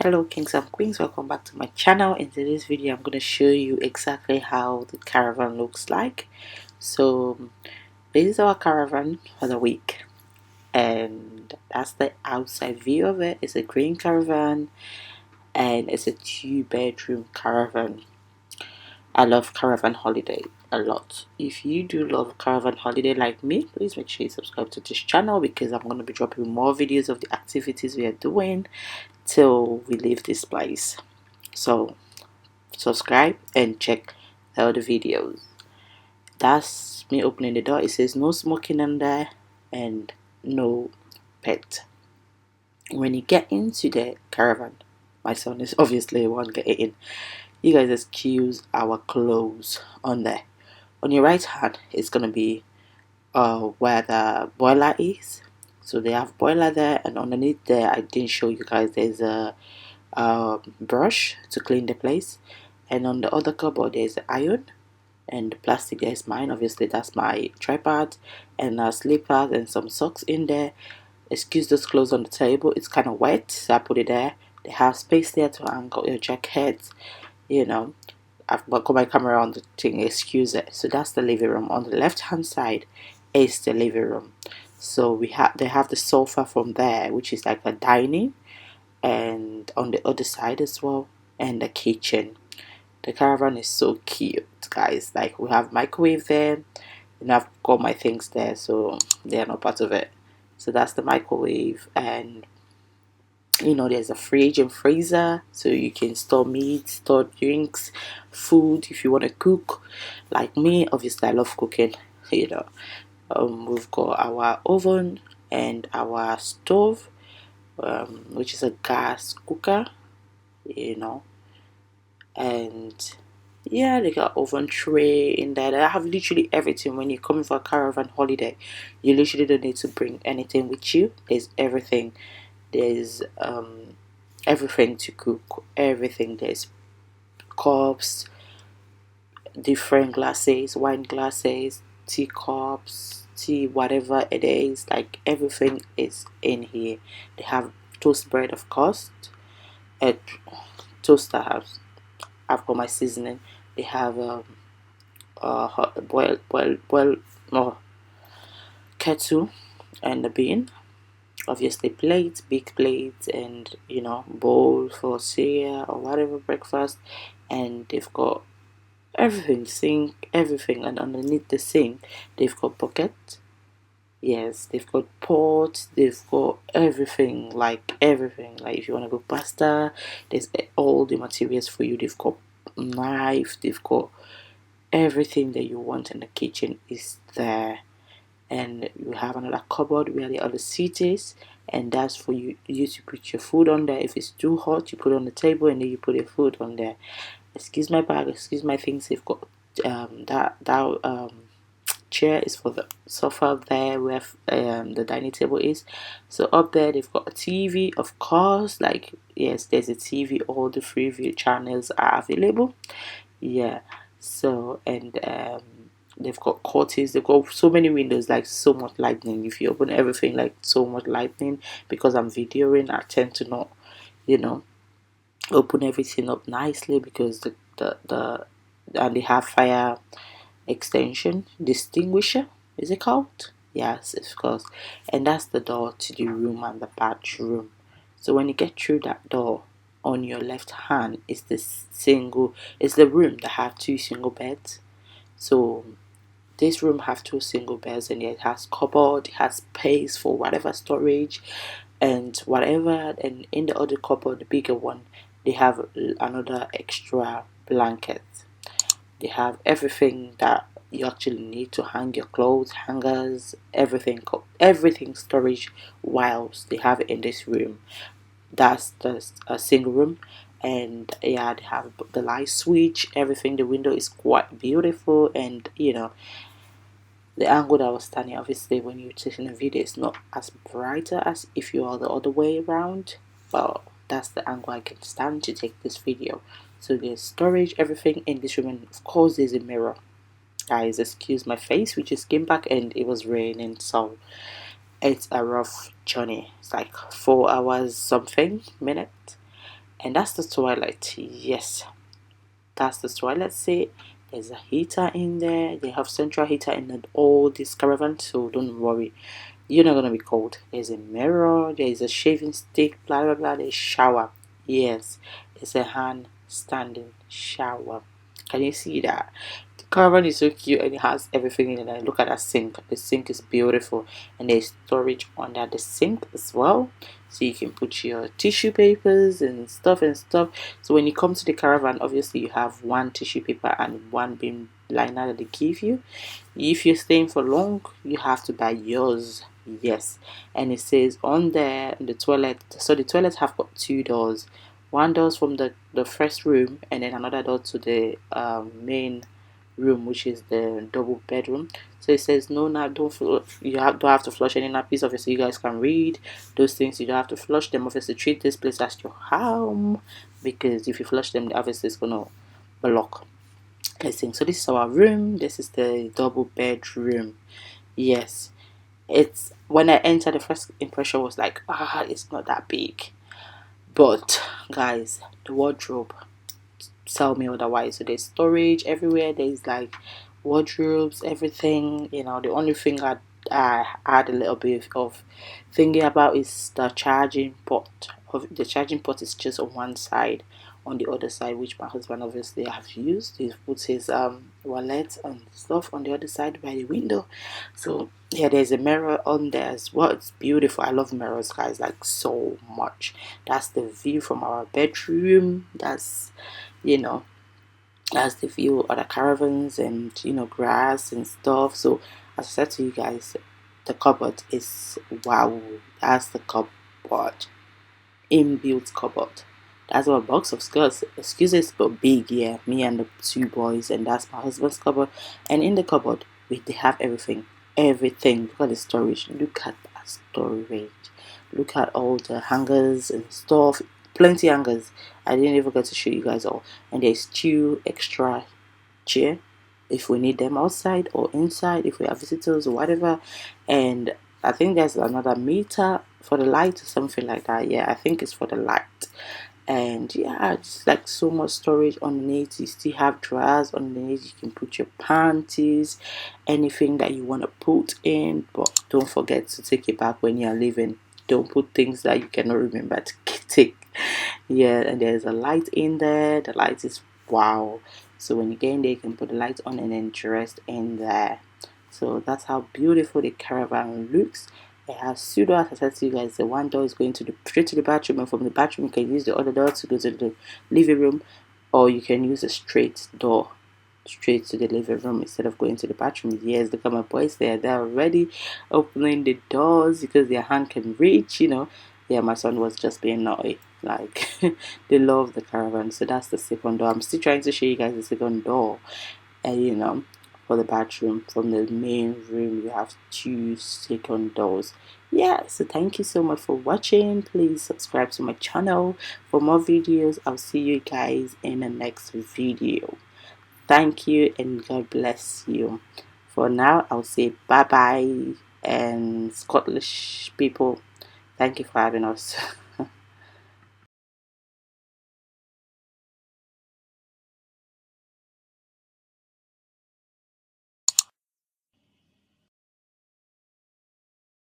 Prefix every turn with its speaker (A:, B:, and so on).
A: Hello kings and queens, welcome back to my channel. In today's video I'm going to show you exactly how the caravan looks like. So this is our caravan for the week, and that's the outside view of it. It's a green caravan and it's a 2-bedroom caravan. I love caravan holiday a lot. If you do love caravan holiday like me, please make sure you subscribe to this channel because I'm going to be dropping more videos of the activities we are doing till we leave this place. So subscribe and check the other videos. That's me opening the door. It says no smoking in there and no pet. When you get into the caravan, my son is obviously one getting in. You guys excuse our clothes on there. On your right hand it's gonna be where the boiler is. So they have boiler there, and underneath there I didn't show you guys, there's a brush to clean the place, and on the other cupboard there's an iron, and the plastic there is mine, obviously that's my tripod, and slippers and some socks in there. Excuse those clothes on the table, it's kind of wet, so I put it there. They have space there to hang out your jackets, you know. I've got my camera on the thing, excuse it. So that's the living room. On the left hand side is the living room. So they have the sofa from there, which is like a dining, and on the other side as well, and the kitchen. The caravan is so cute, guys. Like, we have microwave there, and I've got my things there, so they are not part of it. So that's the microwave, and there's a fridge and freezer, so you can store meat, store drinks, food if you want to cook. Like me, obviously I love cooking. We've got our oven and our stove, which is a gas cooker, and yeah, they got oven tray in there. They have literally everything. When you're coming for a caravan holiday, you literally don't need to bring anything with you. There's everything. There's everything to cook, everything. There's cups, different glasses, wine glasses, tea cups, tea, whatever it is, like everything is in here. They have toast bread, of course, a toaster house. I've got my seasoning. They have hot boil no kettle and a bean, obviously plates, big plates, and bowl for cereal or whatever breakfast. And they've got everything, sink, everything, and underneath the sink they've got bucket. Yes, they've got pots, they've got everything, like everything. Like if you want to go pasta, there's all the materials for you. They've got knife, they've got everything that you want in the kitchen is there. And you have another cupboard where the other seat is, and that's for you to put your food on there. If it's too hot, you put it on the table and then you put your food on there. Excuse my bag, excuse my things. They've got that chair is for the sofa there where the dining table is. So up there they've got a TV, of course. Like, yes, there's a TV. All the Freeview channels are available. Yeah. So, and they've got curtains, they've got so many windows, like so much lightning. If you open everything, like so much lightning. Because I'm videoing, I tend to not open everything up nicely, because the and they have fire extension distinguisher, is it called? Yes, of course. And that's the door to the room and the bathroom. So when you get through that door, on your left hand is the room that have two single beds. So this room have two single beds, and it has cupboard, it has space for whatever storage and whatever. And in the other cupboard, the bigger one, they have another extra blanket. They have everything that you actually need to hang your clothes, hangers, everything storage whilst they have it in this room. That's a single room. And yeah, they have the light switch, everything. The window is quite beautiful, and the angle that I was standing, obviously when you're taking a video, it's not as brighter as if you are the other way around, but that's the angle I can stand to take this video. So there's storage, everything in this room, and of course there's a mirror. Guys, excuse my face, we just came back and it was raining, so it's a rough journey. It's like 4 hours something minute, And that's the toilet. Yes, that's the toilet seat. There's a heater in there. They have central heater in all this caravan, so don't worry, you're not gonna be cold. There's a mirror, there's a shaving stick, blah blah blah, there's shower. Yes, it's a hand standing shower. Can you see that? The caravan is so cute and it has everything in it. Look at that sink. The sink is beautiful, and there's storage under the sink as well. So you can put your tissue papers and stuff and stuff. So when you come to the caravan, obviously you have one tissue paper and one bin liner that they give you. If you're staying for long, you have to buy yours. Yes, and it says on there in the toilet. So the toilets have got two doors. One doors from the first room, and then another door to the main room, which is the double bedroom. So it says no, now don't have to flush any nappies. Obviously, you guys can read those things. You don't have to flush them. Obviously, treat this place as your home, because if you flush them, obviously it's gonna block. Listen, so this is our room. This is the double bedroom. Yes, it's when I entered, the first impression was like, it's not that big. But guys, the wardrobe tell me otherwise. So there's storage everywhere. There's like wardrobes, everything. The only thing I had a little bit of thinking about is the charging port. The charging port is just on one side. On the other side, which my husband obviously has used, he puts his wallet and stuff on the other side by the window. So yeah, there's a mirror on there as well. It's beautiful. I love mirrors, guys, like so much. That's the view from our bedroom. You know, that's the view of the caravans and grass and stuff. So as I said to you guys, the cupboard is wow. That's the cupboard, inbuilt cupboard. That's our box of skirts. Excuses, but big. Yeah, me and the two boys, and that's my husband's cupboard. And in the cupboard, they have everything. Everything. Look at the storage. Look at that storage. Look at all the hangers and stuff. Plenty hangers. I didn't even get to show you guys all. And there's two extra chair if we need them outside or inside, if we have visitors or whatever. And I think there's another meter for the light or something like that. Yeah, I think it's for the light. And yeah, it's like so much storage underneath. You still have drawers underneath. You can put your panties, anything that you want to put in, but don't forget to take it back when you're leaving. Don't put things that you cannot remember to take. Yeah, and there's a light in there. The light is wow. So when you get in there, you can put the light on and then dress in there. So that's how beautiful the caravan looks. It has pseudo, as I said to you guys, the one door is going to the straight to the bathroom, and from the bathroom you can use the other door to go to the living room, or you can use a straight door straight to the living room instead of going to the bathroom. Yes, look at my boys there. They're already opening the doors because their hand can reach, Yeah, my son was just being naughty. Like, they love the caravan. So that's the second door. I'm still trying to show you guys the second door. And, for the bathroom, from the main room, you have two second doors. Yeah, so thank you so much for watching. Please subscribe to my channel for more videos. I'll see you guys in the next video. Thank you and God bless you. For now, I'll say bye bye, and Scottish people, thank you for having us.